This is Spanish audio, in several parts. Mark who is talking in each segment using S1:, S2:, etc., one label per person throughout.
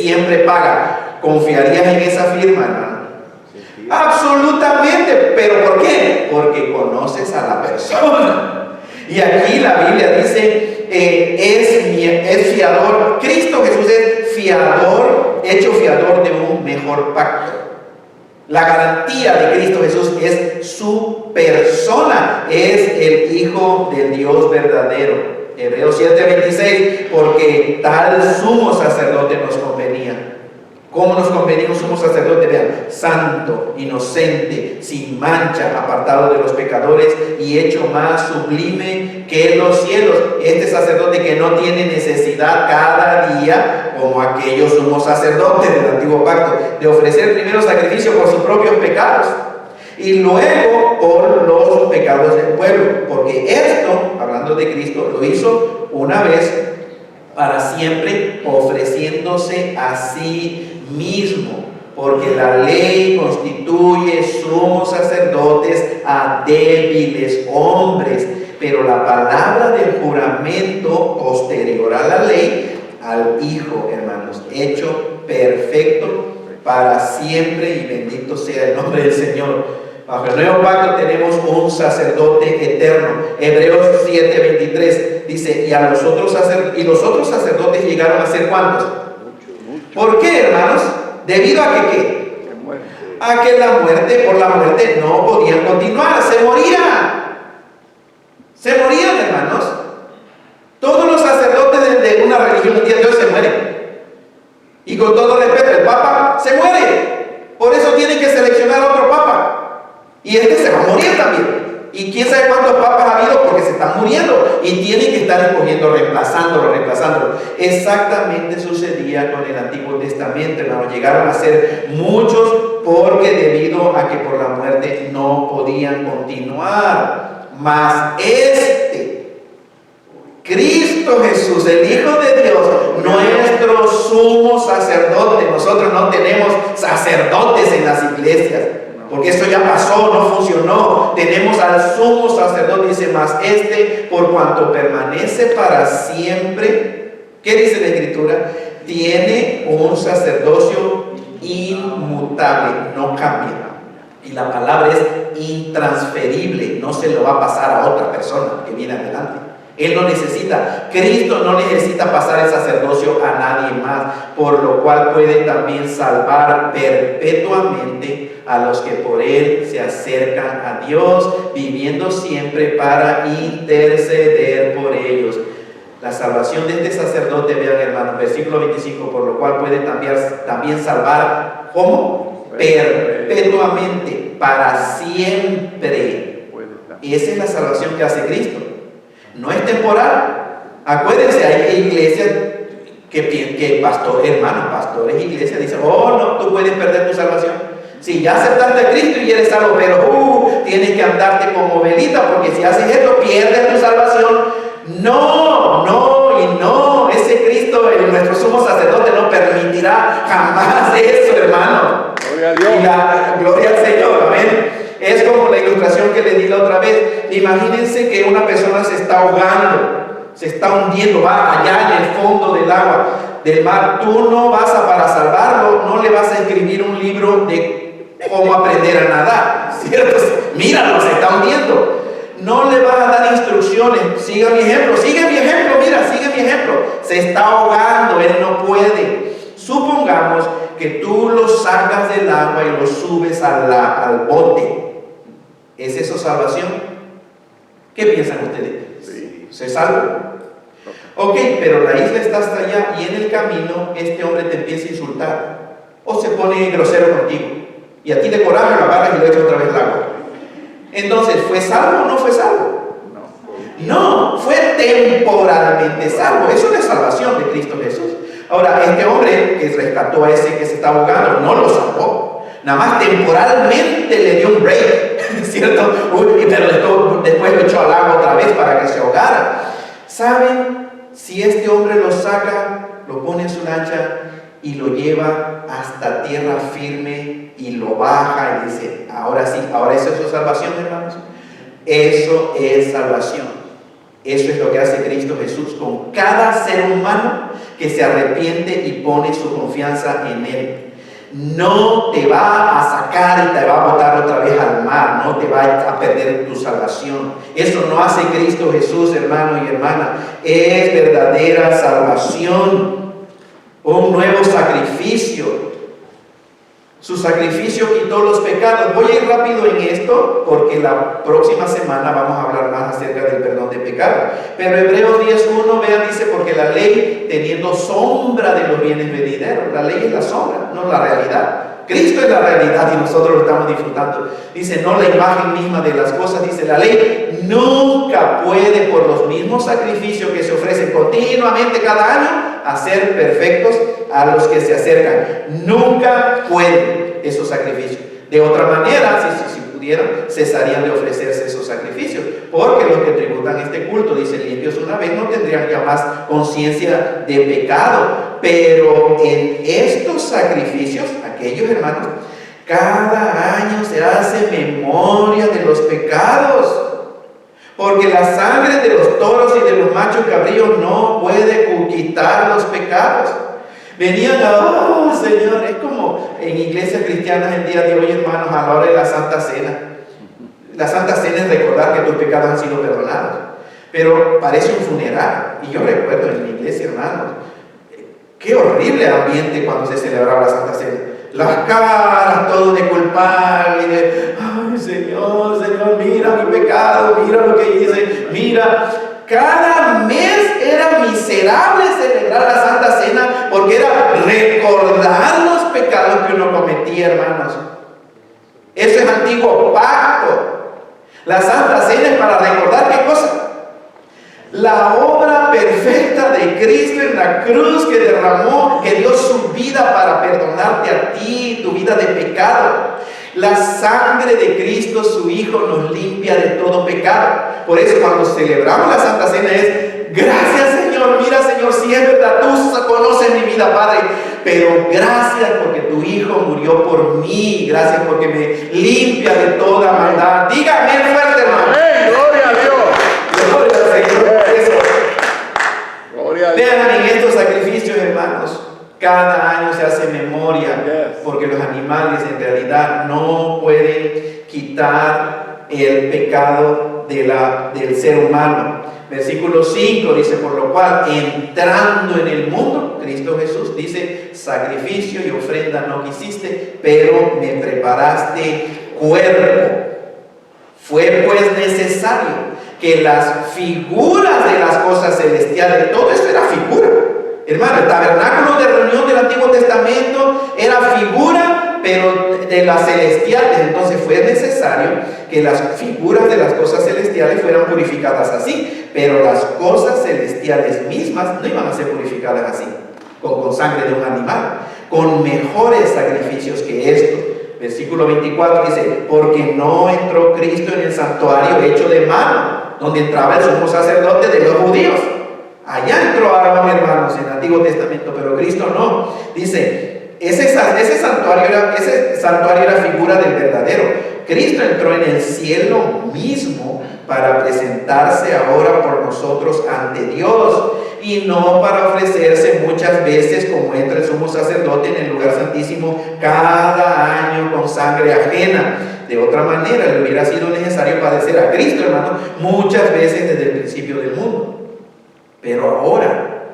S1: siempre paga. ¿Confiarías en esa firma, hermano? Absolutamente. ¿Pero por qué? Porque conoces a la persona. Y aquí la Biblia dice, es fiador. Cristo Jesús es fiador, hecho fiador de un mejor pacto. La garantía de Cristo Jesús es su persona, es el Hijo del Dios verdadero. Hebreos 7:26, porque tal sumo sacerdote nos convenía. ¿Cómo nos convenía un sumo sacerdote? Vean, santo, inocente, sin mancha, apartado de los pecadores y hecho más sublime que los cielos. Este sacerdote que no tiene necesidad cada día, como aquellos sumos sacerdotes del antiguo pacto, de ofrecer primero sacrificio por sus propios pecados y luego por los pecados del pueblo. Porque esto, hablando de Cristo, lo hizo una vez para siempre, ofreciéndose a sí mismo, porque la ley constituye sumos sacerdotes a débiles hombres, pero la palabra del juramento posterior a la ley, al Hijo, hermanos, hecho perfecto para siempre, y bendito sea el nombre del Señor. Bajo el nuevo pacto tenemos un sacerdote eterno. Hebreos 7:23 dice, y los otros sacerdotes llegaron a ser ¿cuántos? ¿Por qué, hermanos? Debido a que ¿qué? A que por la muerte no podían continuar, se morían, hermanos. Todos los sacerdotes de una religión un día de hoy se mueren. Y con todo respeto, el Papa se muere. Por eso tienen que seleccionar otro Papa. Y este se va a morir también. Y quién sabe cuántos papas ha habido porque se están muriendo. Y tienen que estar escogiendo, reemplazándolo. Exactamente sucedía con el Antiguo Testamento, hermanos. Llegaron a ser muchos porque debido a que por la muerte no podían continuar. Mas Cristo Jesús, el Hijo de Dios, nuestro sumo sacerdote. Nosotros no tenemos sacerdotes en las iglesias, porque eso ya pasó, no funcionó. Tenemos al sumo sacerdote, dice, más por cuanto permanece para siempre. ¿Qué dice la Escritura? Tiene un sacerdocio inmutable, no cambia. Y la palabra es intransferible, no se lo va a pasar a otra persona que viene adelante. Él no necesita, Cristo no necesita pasar el sacerdocio a nadie más, por lo cual puede también salvar perpetuamente a los que por Él se acercan a Dios, viviendo siempre para interceder por ellos. La salvación de este sacerdote, vean, hermanos, versículo 25, por lo cual puede también salvar, ¿cómo? Perpetuamente, para siempre. Esa es la salvación que hace Cristo. No es temporal. Acuérdense, hay iglesias que pastores y iglesias dicen, no, tú puedes perder tu salvación. Si ya aceptaste a Cristo y eres salvo, pero tienes que andarte como velita, porque si haces esto, pierdes tu salvación. No, ese Cristo, nuestro sumo sacerdote, no permitirá jamás eso, hermano.
S2: Gloria a Dios.
S1: Gloria al Señor, amén. Es como la ilustración que le di la otra vez. Imagínense que una persona se está ahogando, se está hundiendo, va allá en el fondo del agua, del mar. Tú no vas para salvarlo, no le vas a escribir un libro de cómo aprender a nadar, ¿cierto? Míralo, se está hundiendo. No le vas a dar instrucciones. Sigue mi ejemplo, sigue mi ejemplo. Se está ahogando, él no puede. Supongamos que tú lo sacas del agua y lo subes al bote. ¿Es eso salvación? ¿Qué piensan ustedes?
S2: Sí.
S1: ¿Se salva? Ok, pero la isla está hasta allá y en el camino este hombre te empieza a insultar o se pone grosero contigo y a ti de coraje lo agarras y lo echas otra vez al agua. Entonces, ¿fue salvo o no fue salvo? No, fue temporalmente salvo. Eso no es salvación de Cristo Jesús. Ahora, este hombre que rescató a ese que se está ahogando no lo salvó. Nada más temporalmente le dio un break, ¿cierto? Pero después lo echó al agua otra vez para que se ahogara. ¿Saben? Si este hombre lo saca, lo pone en su lancha y lo lleva hasta tierra firme y lo baja y dice, ahora sí, ahora eso es salvación, hermanos. Eso es salvación. Eso es lo que hace Cristo Jesús con cada ser humano que que se arrepiente y pone su confianza en Él. No te va a sacar y te va a botar otra vez al mar, no te va a perder tu salvación. Eso no hace Cristo Jesús, hermano y hermana. Es verdadera salvación, un nuevo sacrificio. Su sacrificio quitó los pecados. Voy a ir rápido en esto porque la próxima semana vamos a hablar más acerca del perdón de pecados. Pero Hebreos 10:1, vean, dice, porque la ley teniendo sombra de los bienes venideros. La ley es la sombra, no la realidad. Cristo es la realidad y nosotros lo estamos disfrutando. Dice, no la imagen misma de las cosas. Dice, la ley nunca puede, por los mismos sacrificios que se ofrecen continuamente cada año, hacer perfectos a los que se acercan. Nunca pueden esos sacrificios. De otra manera, si pudieran, cesarían de ofrecerse esos sacrificios, porque los que tributan este culto, dice, limpios una vez, no tendrían ya más conciencia de pecado. Pero en estos sacrificios, aquellos hermanos, cada año se hace memoria de los pecados, porque la sangre de los toros y de los machos cabríos no puede quitar los pecados. Venían a, Señor, es como en iglesias cristianas el día de hoy, hermanos, a la hora de la Santa Cena. La Santa Cena es recordar que tus pecados han sido perdonados, pero parece un funeral. Y yo recuerdo en mi iglesia, hermanos, qué horrible ambiente cuando se celebraba la Santa Cena. Las caras, todo de culpable, de, ay Señor, Señor, mira mi pecado, mira lo que hice, mira. Cada mes era miserable celebrar la Santa Cena porque era recordar los pecados que uno cometía, hermanos. Eso es antiguo pacto. La Santa Cena es para recordar qué cosa. La obra perfecta de Cristo en la cruz que derramó, que dio su vida para perdonarte a ti, tu vida de pecado. La sangre de Cristo, su Hijo, nos limpia de todo pecado. Por eso cuando celebramos la Santa Cena es, gracias Señor, mira Señor, si es verdad, tú conoces mi vida, Padre, pero gracias porque tu Hijo murió por mí, gracias porque me limpia de toda maldad. Dígame fuerte, hermano.
S2: ¡Amén! ¡Gloria a Dios!
S1: Gloria al Señor por eso.
S2: ¡Gloria a Dios!
S1: Vean en estos sacrificios, hermanos, cada año se hace memoria, porque los animales en realidad no pueden quitar el pecado del ser humano. Versículo 5 dice, por lo cual, entrando en el mundo, Cristo Jesús dice, sacrificio y ofrenda no quisiste, pero me preparaste cuerpo. Fue pues necesario que las figuras de las cosas celestiales, todo esto era figura. Hermano, el tabernáculo de reunión del Antiguo Testamento era figura, pero de las celestiales. Entonces fue necesario que las figuras de las cosas celestiales fueran purificadas así, pero las cosas celestiales mismas no iban a ser purificadas así, con sangre de un animal, con mejores sacrificios que esto. Versículo 24 dice, porque no entró Cristo en el santuario hecho de mano, donde entraba el sumo sacerdote de los judíos. Allá entró Aarón, hermanos, en el Antiguo Testamento, pero Cristo no. Dice, ese santuario era figura del verdadero. Cristo entró en el cielo mismo para presentarse ahora por nosotros ante Dios, y no para ofrecerse muchas veces como entra el sumo sacerdote en el lugar santísimo cada año con sangre ajena. De otra manera, le hubiera sido necesario padecer a Cristo, hermanos, muchas veces desde el principio del mundo. Pero ahora,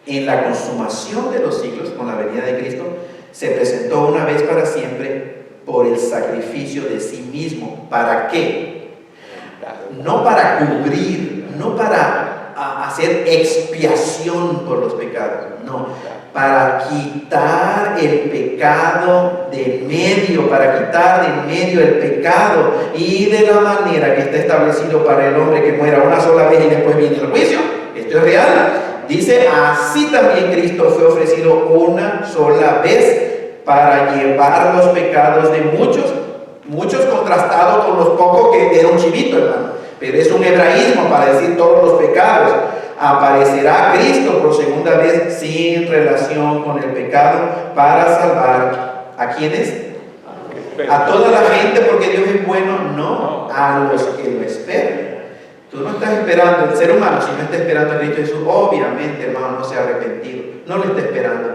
S1: en la consumación de los siglos, con la venida de Cristo, se presentó una vez para siempre por el sacrificio de sí mismo. ¿Para qué? No para cubrir, no para hacer expiación por los pecados, no, para quitar el pecado de medio, para quitar de medio el pecado, y de la manera que está establecido para el hombre que muera una sola vez y después viene el juicio. Esto es real. Dice, así también Cristo fue ofrecido una sola vez para llevar los pecados de muchos contrastados con los pocos que era un chivito, hermano. Pero es un hebraísmo para decir todos los pecados. Aparecerá Cristo por segunda vez sin relación con el pecado para salvar ¿a quiénes? ¿A toda la gente porque Dios es bueno? No, a los que lo esperan. Tú no estás esperando, el ser humano, si no está esperando a Cristo Jesús, obviamente, hermano, no se ha arrepentido. No lo está esperando.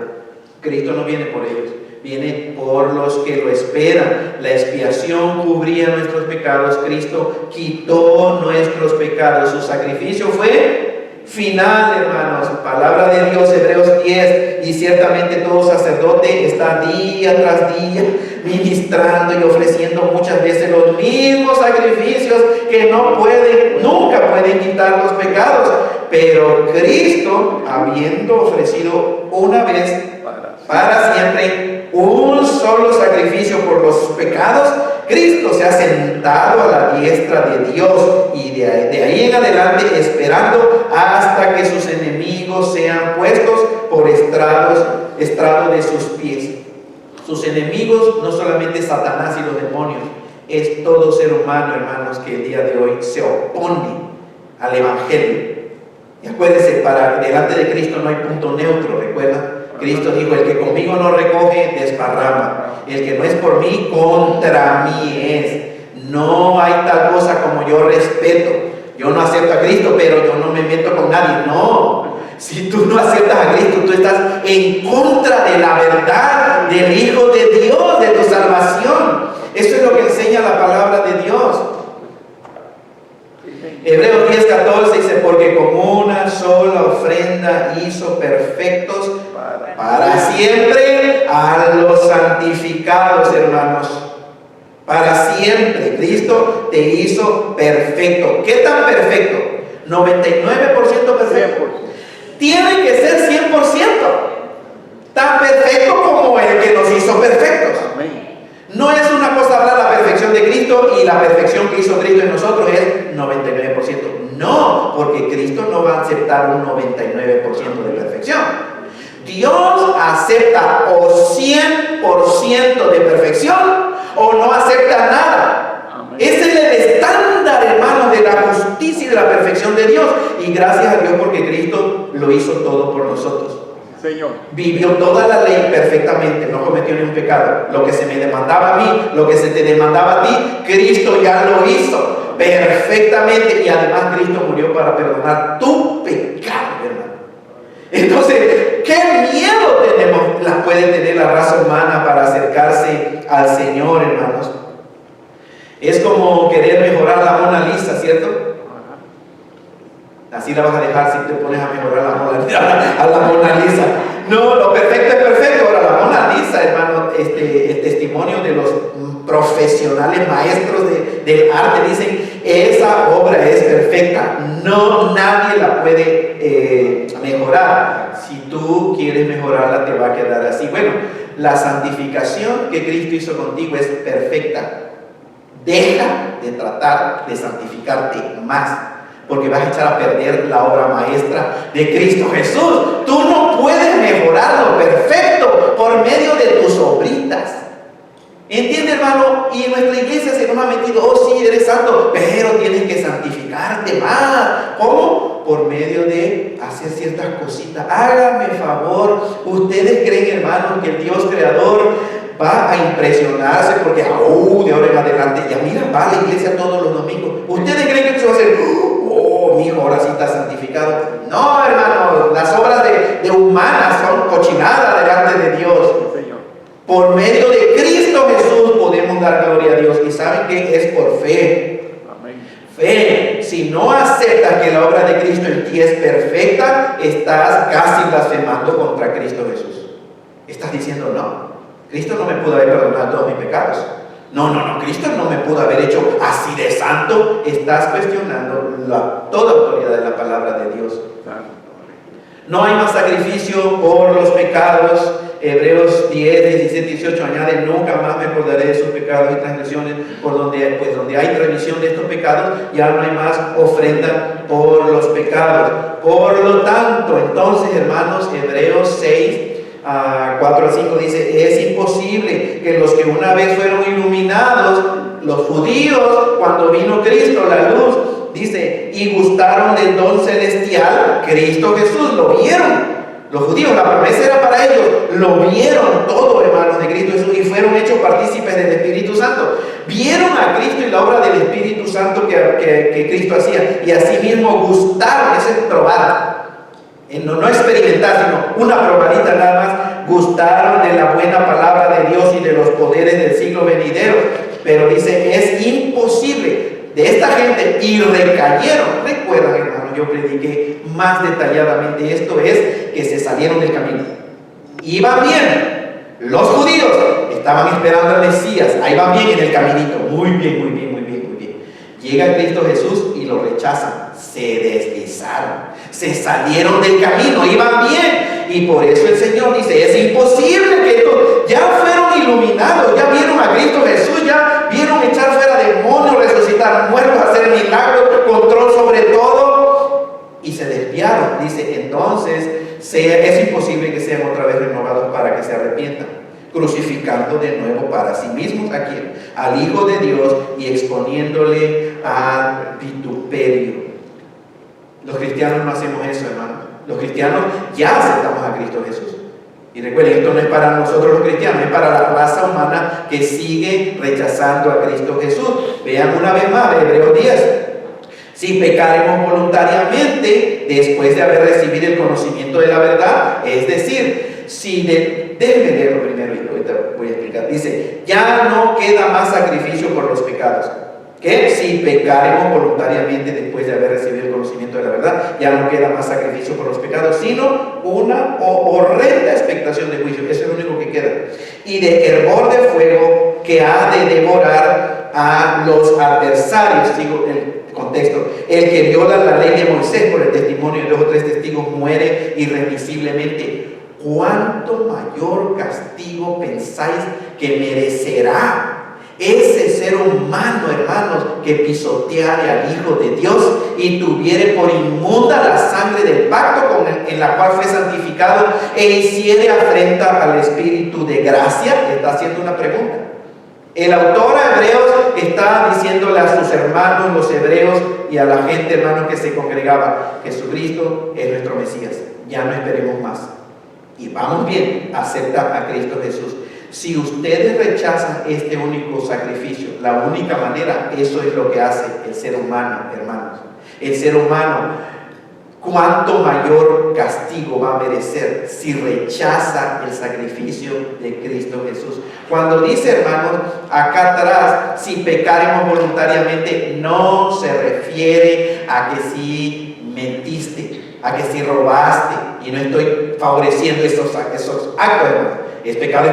S1: Cristo no viene por ellos, viene por los que lo esperan. La expiación cubría nuestros pecados. Cristo quitó nuestros pecados. Su sacrificio fue final, hermanos. Palabra de Dios, Hebreos 10. Y ciertamente todo sacerdote está día tras día ministrando y ofreciendo muchas veces los mismos sacrificios que nunca pueden quitar los pecados. Pero Cristo, habiendo ofrecido una vez para siempre un solo sacrificio por los pecados, Cristo se ha sentado a la diestra de Dios, y de ahí en adelante esperando hasta que sus enemigos sean puestos por estrado de sus pies. Sus enemigos no solamente Satanás y los demonios, es todo ser humano, hermanos, que el día de hoy se opone al Evangelio. Y acuérdense, delante de Cristo no hay punto neutro, ¿recuerdan? Cristo dijo: el que conmigo no recoge, desparrama. El que no es por mí, contra mí es. No hay tal cosa como yo respeto. Yo no acepto a Cristo, pero yo no me meto con nadie. No. Si tú no aceptas a Cristo, tú estás en contra de la verdad del Hijo de Dios, de tu salvación. Eso es lo que enseña la palabra de Dios. Hebreos 10:14 dice: porque con una sola ofrenda hizo perfectos para siempre a los santificados, hermanos. Para siempre. Cristo te hizo perfecto. ¿Qué tan perfecto? 99% perfecto. 100%. Tiene que ser 100%. Tan perfecto como el que nos hizo perfectos. Amén. No es una cosa hablar la perfección de Cristo y la perfección que hizo Cristo en nosotros es 99%. No, porque Cristo no va a aceptar un 99% de perfección. Dios acepta o 100% de perfección o no acepta nada. Amén. Ese es el estándar, hermanos, de la justicia y de la perfección de Dios. Y gracias a Dios porque Cristo lo hizo todo por nosotros.
S2: Señor.
S1: Vivió toda la ley perfectamente, no cometió ningún pecado. Lo que se me demandaba a mí, lo que se te demandaba a ti, Cristo ya lo hizo perfectamente. Y además Cristo murió para perdonar tu pecado, hermano. Entonces, ¿qué miedo puede tener la raza humana para acercarse al Señor, hermanos? Es como querer mejorar la Mona Lisa, ¿cierto? Así la vas a dejar si te pones a mejorar a la Mona Lisa. No, lo perfecto es perfecto. Ahora, la Mona Lisa, hermano, el testimonio de los profesionales maestros del arte dicen: esa obra es perfecta. No, nadie la puede mejorar. Si tú quieres mejorarla, te va a quedar así. Bueno, la santificación que Cristo hizo contigo es perfecta. Deja de tratar de santificarte más, porque vas a echar a perder la obra maestra de Cristo Jesús. Tú no puedes mejorarlo perfecto por medio de tus obritas. ¿Entiende, hermano? Y nuestra iglesia se nos ha metido: oh sí, eres santo, pero tienes que santificarte más. ¿Cómo? Por medio de hacer ciertas cositas. Háganme favor. ¿Ustedes creen, hermanos, que el Dios creador va a impresionarse porque de ahora en adelante ya mira, va a la iglesia todos los domingos? ¿Ustedes creen que eso va a ser: oh, mi hijo ahora sí está santificado? No, hermano, las obras de humanas son cochinadas delante de Dios. Por medio de Cristo Jesús podemos dar gloria a Dios. ¿Y saben qué? Es por fe. Amén. Fe. Si no aceptas que la obra de Cristo en ti es perfecta, estás casi blasfemando contra Cristo Jesús. Estás diciendo: no, Cristo no me pudo haber perdonado todos mis pecados. No, Cristo no me pudo haber hecho así de santo. Estás cuestionando toda autoridad de la palabra de Dios. No hay más sacrificio por los pecados. Hebreos 10, 17, 18 añade: nunca más me acordaré de sus pecados y transgresiones, donde hay remisión de estos pecados, ya no hay más ofrenda por los pecados. Por lo tanto, entonces, hermanos, Hebreos 6, 4 al 5 dice: es imposible que los que una vez fueron iluminados, los judíos, cuando vino Cristo, la luz, dice, y gustaron del don celestial, Cristo Jesús, lo vieron. Los judíos, la promesa era para ellos, lo vieron todo, hermanos, de Cristo Jesús, y fueron hechos partícipes del Espíritu Santo. vieron a Cristo y la obra del Espíritu Santo que Cristo hacía, y asimismo gustaron, eso es probar, no experimentar, sino una probadita nada más, gustaron de la buena palabra de Dios y de los poderes del siglo venidero. Pero dice, es imposible de esta gente, y recayeron. Recuerdan, hermanos, yo prediqué más detalladamente esto, es que se salieron del camino. Iban bien, los judíos estaban esperando al Mesías, ahí van bien en el caminito, muy bien, muy bien, muy bien, muy bien. Llega Cristo Jesús y lo rechazan, se deslizaron, se salieron del camino, iban bien. Y por eso el Señor dice, es imposible que esto, ya fueron iluminados, ya vieron a Cristo Jesús, ya vieron echar fuera demonios, resucitar muertos, hacer milagros, control sobre todo, y se desviaron. Dice, entonces es imposible que sean otra vez renovados para que se arrepientan, crucificando de nuevo para sí mismos ¿a quién? Al Hijo de Dios, y exponiéndole al vituperio. Los cristianos no hacemos eso, hermano. Los cristianos ya aceptamos a Cristo Jesús. Y recuerden, esto no es para nosotros los cristianos, es para la raza humana que sigue rechazando a Cristo Jesús. Vean una vez más, Hebreos 10. Si pecaremos voluntariamente después de haber recibido el conocimiento de la verdad, es decir, déjenme leerlo primero y ahorita voy a explicar. Dice, ya no queda más sacrificio por los pecados. Que si pecaremos voluntariamente después de haber recibido el conocimiento de la verdad, ya no queda más sacrificio por los pecados, sino una horrenda expectación de juicio. Eso es lo único que queda. Y de hervor de fuego que ha de devorar a los adversarios. Sigo el contexto. El que viola la ley de Moisés por el testimonio de 2 o 3 testigos muere irremisiblemente. ¿Cuánto mayor castigo pensáis que merecerá ese ser humano, hermanos, que pisoteare al Hijo de Dios y tuviere por inmunda la sangre del pacto en la cual fue santificado, e hiciere afrenta al Espíritu de gracia? Está haciendo una pregunta. El autor a Hebreos está diciéndole a sus hermanos, los hebreos, y a la gente, hermanos, que se congregaba: Jesucristo es nuestro Mesías, ya no esperemos más. Y vamos bien, acepta a Cristo Jesús. Si ustedes rechazan este único sacrificio, la única manera, eso es lo que hace el ser humano, hermanos. El ser humano, ¿cuánto mayor castigo va a merecer si rechaza el sacrificio de Cristo Jesús? Cuando dice, hermanos, acá atrás, si pecaremos voluntariamente, no se refiere a que si mentiste, a que si robaste, y no estoy favoreciendo esos actos, hermanos. Es pecado,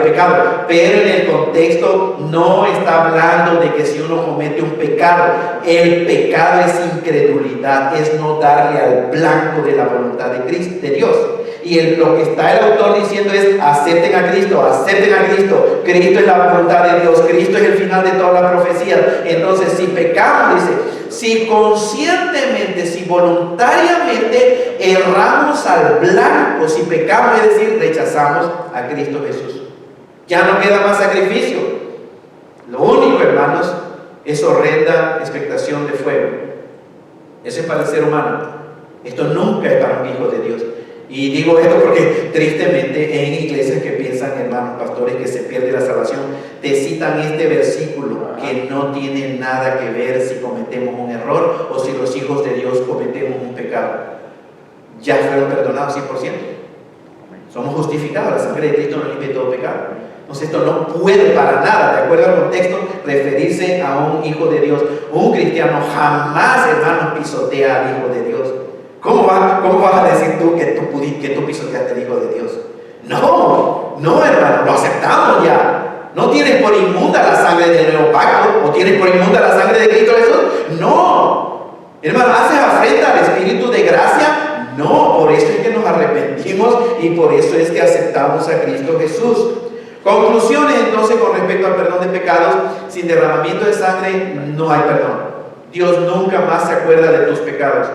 S1: pero en el contexto no está hablando de que si uno comete un pecado, el pecado es incredulidad, es no darle al blanco de la voluntad de Cristo, de Dios. Y lo que está el autor diciendo es: acepten a Cristo, Cristo es la voluntad de Dios, Cristo es el final de toda la profecía. Entonces, si pecamos, dice, si conscientemente, si voluntariamente erramos al blanco, si pecamos, es decir, rechazamos a Cristo Jesús, ya no queda más sacrificio. Lo único, hermanos, es horrenda expectación de fuego. Eso es para el ser humano. Esto nunca es para un hijo de Dios. Y digo esto porque tristemente en iglesias que piensan, hermanos pastores, que se pierde la salvación, te citan este versículo que no tiene nada que ver si cometemos un error o si los hijos de Dios cometemos un pecado. Ya fueron perdonados 100%. Somos justificados, la sangre de Cristo nos limpia todo pecado. Entonces esto no puede para nada, de acuerdo al contexto, referirse a un hijo de Dios. Un cristiano jamás, hermanos, pisotea al Hijo de Dios. ¿Cómo vas a decir tú que tú pisoteaste al Hijo de Dios? No, hermano, lo aceptamos ya. ¿No tienes por inmunda la sangre del nuevo pacto? ¿O tienes por inmunda la sangre de Cristo Jesús? No. Hermano, ¿haces afrenta al Espíritu de gracia? No, por eso es que nos arrepentimos y por eso es que aceptamos a Cristo Jesús. Conclusiones entonces con respecto al perdón de pecados: sin derramamiento de sangre no hay perdón. Dios nunca más se acuerda de tus pecados.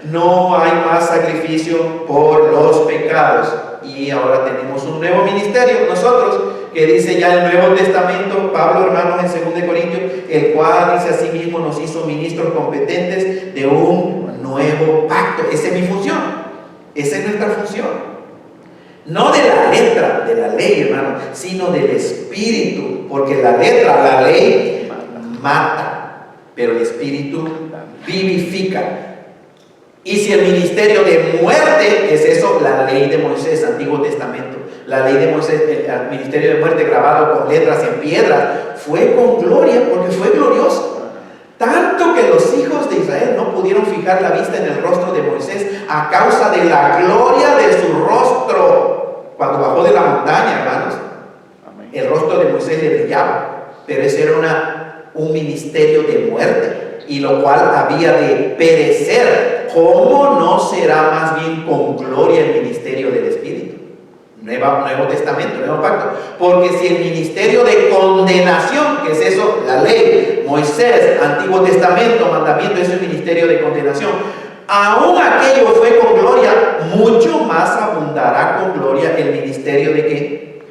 S1: No hay más sacrificio por los pecados. Y ahora tenemos un nuevo ministerio nosotros, que dice ya el Nuevo Testamento, Pablo, hermanos, en 2 Corintios, el cual dice así mismo: nos hizo ministros competentes de un nuevo pacto. Esa es mi función, esa es nuestra función. No de la letra de la ley, hermano, sino del Espíritu, porque la letra, la ley, mata, pero el Espíritu vivifica. Y si el ministerio de muerte es eso, la ley de Moisés, Antiguo Testamento, la ley de Moisés, el ministerio de muerte grabado con letras en piedras, fue con gloria porque fue glorioso. Tanto que los hijos de Israel no pudieron fijar la vista en el rostro de Moisés a causa de la gloria de su rostro. Cuando bajó de la montaña, hermanos, el rostro de Moisés le brillaba, pero ese era un ministerio de muerte, y lo cual había de perecer. ¿Cómo no será más bien con gloria el ministerio del Espíritu? Nuevo Testamento, Nuevo Pacto. Porque si el ministerio de condenación, que es eso, la ley, Moisés, Antiguo Testamento, mandamiento, es el ministerio de condenación, aún aquello fue con gloria, mucho más abundará con gloria el ministerio de ¿qué?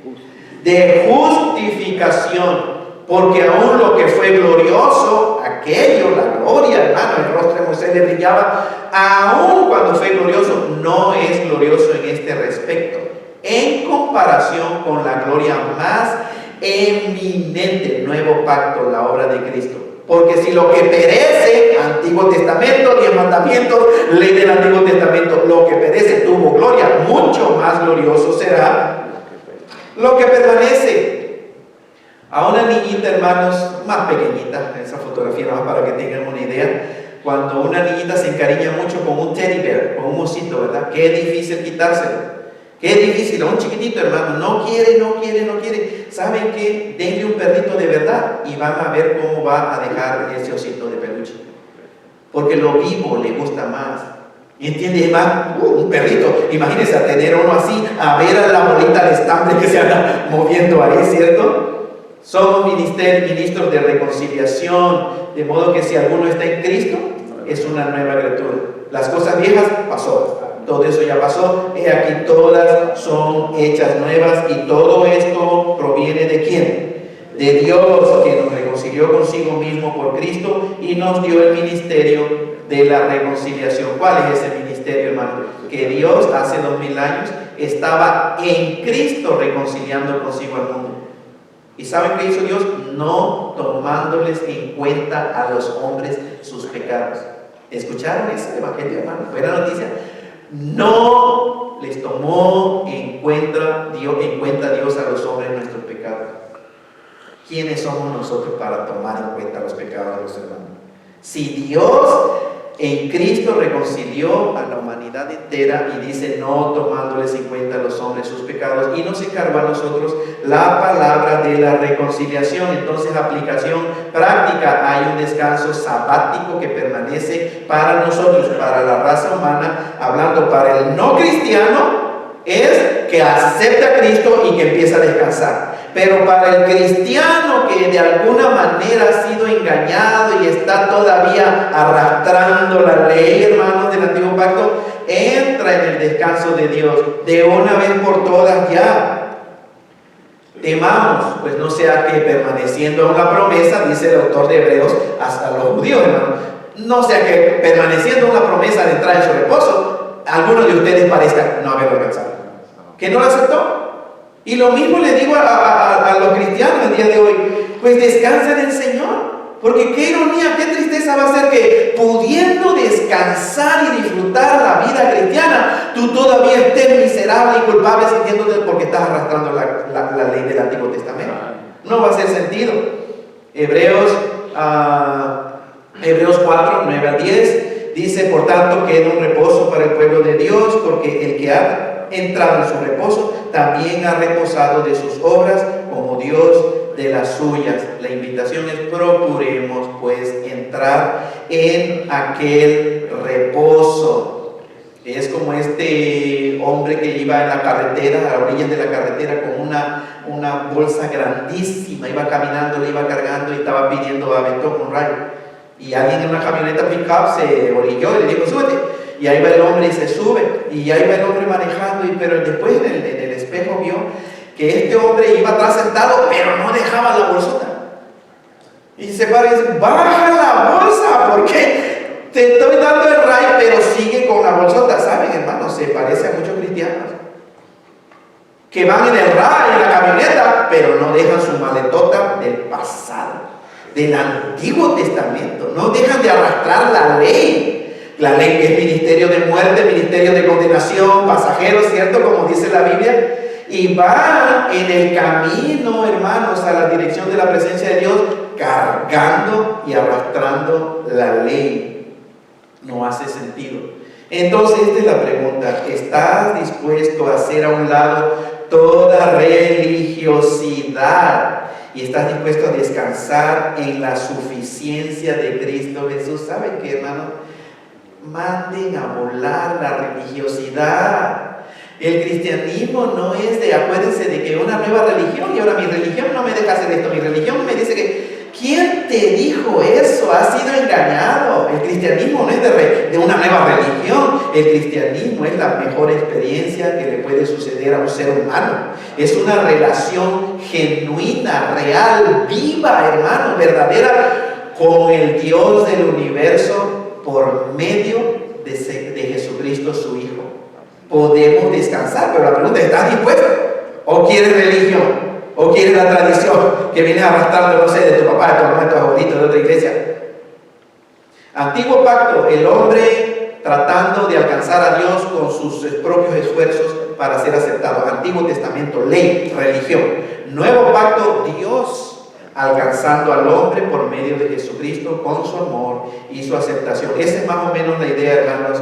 S1: De justificación. Porque aún lo que fue glorioso, aquello, la gloria, hermano, el rostro de Moisés le brillaba, aún cuando fue glorioso, no es glorioso en este respecto, en comparación con la gloria más eminente, Nuevo Pacto, la obra de Cristo. Porque si lo que perece, Antiguo Testamento, 10 mandamientos, ley del Antiguo Testamento, lo que perece tuvo gloria, mucho más glorioso será lo que permanece. A una niñita, hermanos, más pequeñita, esa fotografía nada más para que tengan una idea, cuando una niñita se encariña mucho con un teddy bear, con un osito, ¿verdad? Qué difícil quitárselo, qué difícil, a un chiquitito, hermano, no quiere. ¿Saben qué? Denle un perrito de verdad y van a ver cómo va a dejar ese osito de peluche, porque lo vivo le gusta más. ¿Y entiende, hermano? Un perrito, imagínense a tener uno así, a ver a la bolita de estambre que se anda moviendo ahí, ¿cierto? Somos ministros de reconciliación, de modo que si alguno está en Cristo, es una nueva criatura. Las cosas viejas pasó, todo eso ya pasó, y aquí todas son hechas nuevas, y todo esto proviene ¿de quién? De Dios, que nos reconcilió consigo mismo por Cristo y nos dio el ministerio de la reconciliación. ¿Cuál es ese ministerio, hermano? Que Dios hace 2000 años estaba en Cristo reconciliando consigo al mundo. ¿Y saben qué hizo Dios? No tomándoles en cuenta a los hombres sus pecados. ¿Escucharon ese evangelio, hermano? Buena noticia. No les tomó en cuenta Dios a los hombres nuestros pecados. ¿Quiénes somos nosotros para tomar en cuenta los pecados de los hermanos? Si Dios en Cristo reconcilió a la humanidad entera y dice no tomándoles en cuenta a los hombres sus pecados, y nos encargó a nosotros la palabra de la reconciliación. Entonces, aplicación práctica, hay un descanso sabático que permanece para nosotros, para la raza humana, hablando para el no cristiano, es que acepta a Cristo y que empieza a descansar. Pero para el cristiano que de alguna manera ha sido engañado y está todavía arrastrando la ley, hermanos, del Antiguo Pacto, entra en el descanso de Dios de una vez por todas ya. Temamos, pues no sea que permaneciendo en la promesa, dice el autor de Hebreos, hasta los judíos, hermanos, no sea que permaneciendo en la promesa de entrar en su reposo, algunos de ustedes parezcan no haberlo alcanzado, que no lo aceptó. Y lo mismo le digo a los cristianos el día de hoy, pues descansen en el Señor, porque qué ironía, qué tristeza va a ser que pudiendo descansar y disfrutar la vida cristiana, tú todavía estés miserable y culpable sintiéndote porque estás arrastrando la ley del Antiguo Testamento. No va a hacer sentido. Hebreos 4, 9 al 10 dice: por tanto queda un reposo para el pueblo de Dios, porque el que ha entrado en su reposo también ha reposado de sus obras, como Dios de las suyas. La invitación es: procuremos pues entrar en aquel reposo. Es como este hombre que iba en la carretera, a la orilla de la carretera, con una bolsa grandísima, iba caminando, le iba cargando y estaba pidiendo aventón un rayo. Y alguien en una camioneta pick-up se orilló y le dijo: súbete. Y ahí va el hombre y se sube, y ahí va el hombre manejando, pero después en el espejo vio que este hombre iba atrás sentado, pero no dejaba la bolsota. Y se para y dice: baja la bolsa, porque te estoy dando el rayo, pero sigue con la bolsota. ¿Saben, hermanos? Se parece a muchos cristianos que van en el rayo, en la camioneta, pero no dejan su maletota del pasado. del Antiguo Testamento. No dejan de arrastrar la ley. La ley que es ministerio de muerte, ministerio de condenación, pasajero, ¿cierto? Como dice la Biblia. Y van en el camino, hermanos, a la dirección de la presencia de Dios, cargando y arrastrando la ley. No hace sentido. Entonces, esta es la pregunta: ¿estás dispuesto a hacer a un lado toda religiosidad y estás dispuesto a descansar en la suficiencia de Cristo Jesús? ¿Saben qué, hermano? Manden a volar la religiosidad. El cristianismo no es de, acuérdense de que una nueva religión, y ahora mi religión no me deja hacer esto, mi religión me dice que, ¿quién te dijo eso? Has sido engañado. El cristianismo no es de una nueva religión. El cristianismo es la mejor experiencia que le puede suceder a un ser humano. Es una relación genuina, real, viva, hermano, verdadera, con el Dios del universo por medio de Jesucristo, su Hijo. Podemos descansar, pero la pregunta es: ¿estás dispuesto? ¿O quieres religión? ¿O quieres la tradición que vienes arrastrando, no sé, de tu papá, de tu mamá, de tu abuelito, de otra iglesia? Antiguo pacto, el hombre tratando de alcanzar a Dios con sus propios esfuerzos para ser aceptado. Antiguo Testamento, ley, religión. Nuevo pacto, Dios alcanzando al hombre por medio de Jesucristo con su amor y su aceptación. Esa es más o menos la idea, hermanos,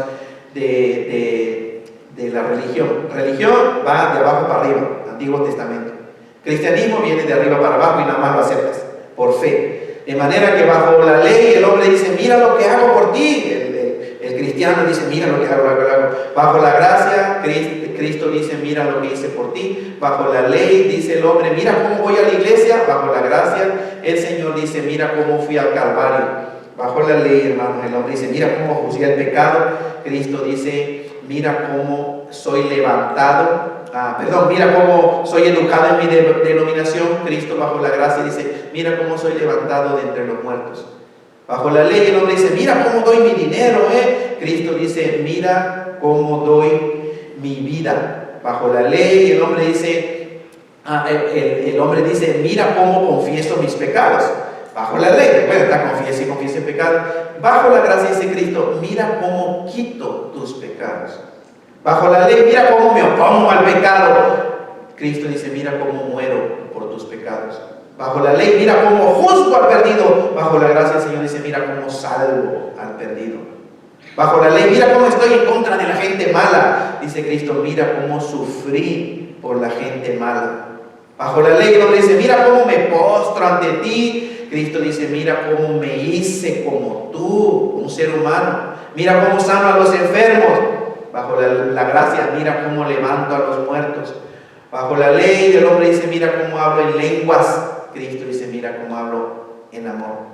S1: de la religión. Religión va de abajo para arriba, Antiguo Testamento. Cristianismo viene de arriba para abajo y nada más lo aceptas por fe. De manera que bajo la ley el hombre dice: mira lo que hago por ti. El cristiano dice: mira lo que hago. Bajo la gracia, Cristo dice: mira lo que hice por ti. Bajo la ley dice el hombre: mira cómo voy a la iglesia. Bajo la gracia, el Señor dice: mira cómo fui al Calvario. Bajo la ley, hermanos, el hombre dice: mira cómo juzgué el pecado. Cristo dice: mira cómo soy levantado. Mira cómo soy educado en mi denominación. Cristo, bajo la gracia, dice: mira cómo soy levantado de entre los muertos. Bajo la ley el hombre dice: mira cómo doy mi dinero. Cristo dice: mira cómo doy mi vida. Bajo la ley el hombre dice, el hombre dice: mira cómo confieso mis pecados. Bajo la ley, bueno, está confiesa el pecado. Bajo la gracia dice Cristo: mira cómo quito tus pecados. Bajo la ley, mira cómo me opongo al pecado. Cristo dice: mira cómo muero por tus pecados. Bajo la ley, mira cómo juzgo al perdido. Bajo la gracia el Señor dice: mira cómo salvo al perdido. Bajo la ley, mira cómo estoy en contra de la gente mala. Dice Cristo: mira cómo sufrí por la gente mala. Bajo la ley el hombre dice: mira cómo me postro ante ti. Cristo dice: mira cómo me hice como tú, un ser humano. Mira cómo sano a los enfermos. Bajo la gracia, mira cómo levanto a los muertos. Bajo la ley el hombre dice: mira cómo hablo en lenguas. Cristo dice: mira cómo hablo en amor.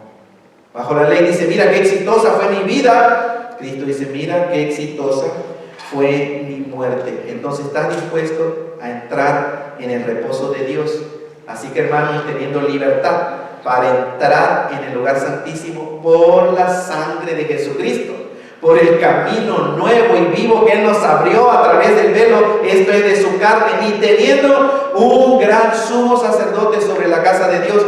S1: Bajo la ley dice: mira qué exitosa fue mi vida. Cristo dice: mira qué exitosa fue mi muerte. Entonces, ¿estás dispuesto a entrar en el reposo de Dios? Así que, hermanos, teniendo libertad para entrar en el lugar santísimo por la sangre de Jesucristo, por el camino nuevo y vivo que Él nos abrió a través del velo, esto es de su carne, y teniendo un gran sumo sacerdote sobre la casa de Dios.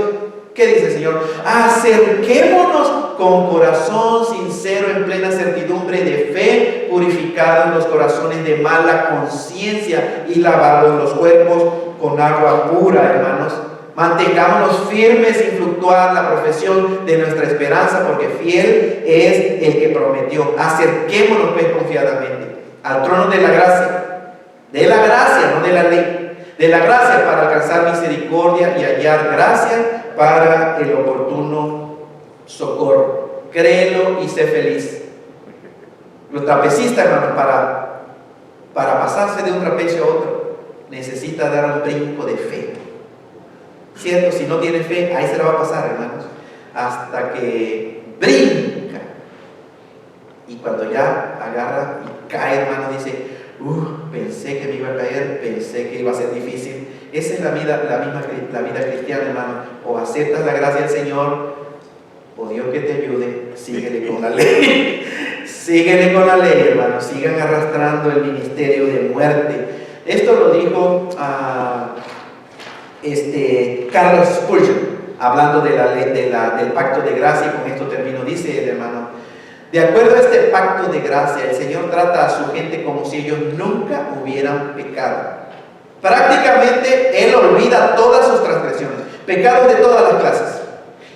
S1: ¿Qué dice el Señor? Acerquémonos con corazón sincero, en plena certidumbre de fe, purificados los corazones de mala conciencia y lavados los cuerpos con agua pura, hermanos. Mantengámonos firmes sin fluctuar la profesión de nuestra esperanza, porque fiel es el que prometió. Acerquémonos pues confiadamente al trono de la gracia, no de la ley, de la gracia, para alcanzar misericordia y hallar gracia para el oportuno socorro. Créelo y sé feliz. Los trapecistas, hermanos, para pasarse de un trapecio a otro, necesita dar un brinco de fe. ¿Cierto? Si no tiene fe, ahí se la va a pasar, hermanos, hasta que brinca. Y cuando ya agarra y cae, hermano, dice: pensé que me iba a caer, pensé que iba a ser difícil. Esa es la vida cristiana, hermano. O aceptas la gracia del Señor, o Dios que te ayude, síguele con la ley. Síguele con la ley, hermano. Sigan arrastrando el ministerio de muerte. Esto lo dijo Carlos Spurgeon, hablando de la ley del pacto de gracia, y con esto termino, dice el hermano: de acuerdo a este pacto de gracia, el Señor trata a su gente como si ellos nunca hubieran pecado. Prácticamente Él olvida todas sus transgresiones, pecados de todas las clases.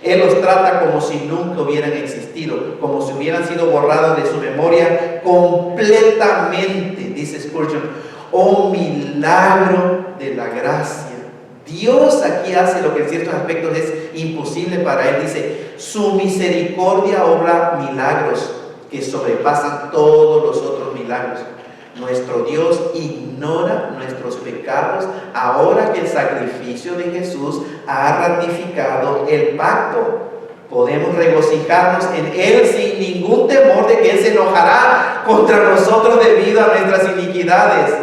S1: Él los trata como si nunca hubieran existido, como si hubieran sido borrados de su memoria completamente, dice Spurgeon. Oh, milagro de la gracia. Dios aquí hace lo que en ciertos aspectos es imposible para Él. Dice, su misericordia obra milagros que sobrepasan todos los otros milagros. Nuestro Dios ignora nuestros pecados ahora que el sacrificio de Jesús ha ratificado el pacto. Podemos regocijarnos en Él sin ningún temor de que Él se enojará contra nosotros debido a nuestras iniquidades.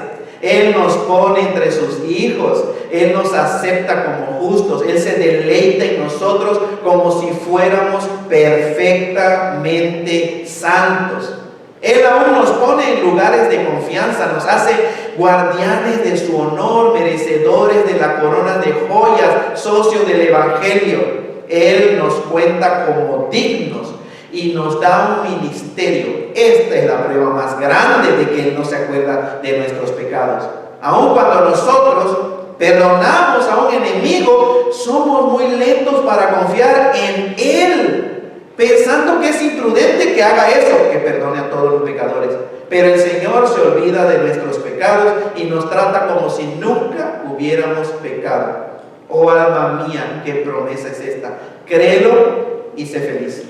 S1: Él nos pone entre sus hijos, Él nos acepta como justos, Él se deleita en nosotros como si fuéramos perfectamente santos. Él aún nos pone en lugares de confianza, nos hace guardianes de su honor, merecedores de la corona de joyas, socios del Evangelio. Él nos cuenta como dignos y nos da un ministerio. Esta es la prueba más grande de que Él no se acuerda de nuestros pecados. Aun cuando nosotros perdonamos a un enemigo, somos muy lentos para confiar en Él, pensando que es imprudente que haga eso, que perdone a todos los pecadores. Pero el Señor se olvida de nuestros pecados y nos trata como si nunca hubiéramos pecado. Oh alma mía, qué promesa es esta. Créelo y sé feliz.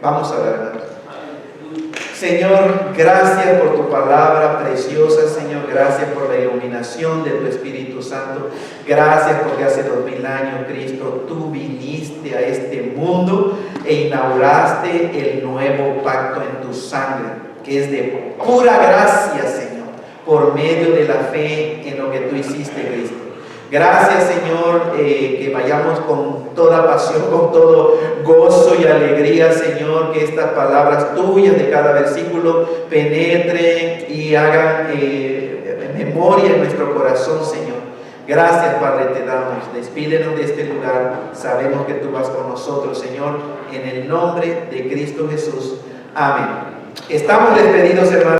S1: Vamos a ver. Señor, gracias por tu palabra preciosa, Señor. Gracias por la iluminación de tu Espíritu Santo. Gracias porque hace 2000 años, Cristo, tú viniste a este mundo e inauguraste el nuevo pacto en tu sangre, que es de pura gracia, Señor, por medio de la fe en lo que tú hiciste, Cristo. Gracias, Señor, que vayamos con toda pasión, con todo gozo y alegría, Señor, que estas palabras tuyas de cada versículo penetren y hagan memoria en nuestro corazón, Señor. Gracias, Padre, te damos. Despídenos de este lugar. Sabemos que tú vas con nosotros, Señor, en el nombre de Cristo Jesús. Amén. Estamos despedidos, hermanos.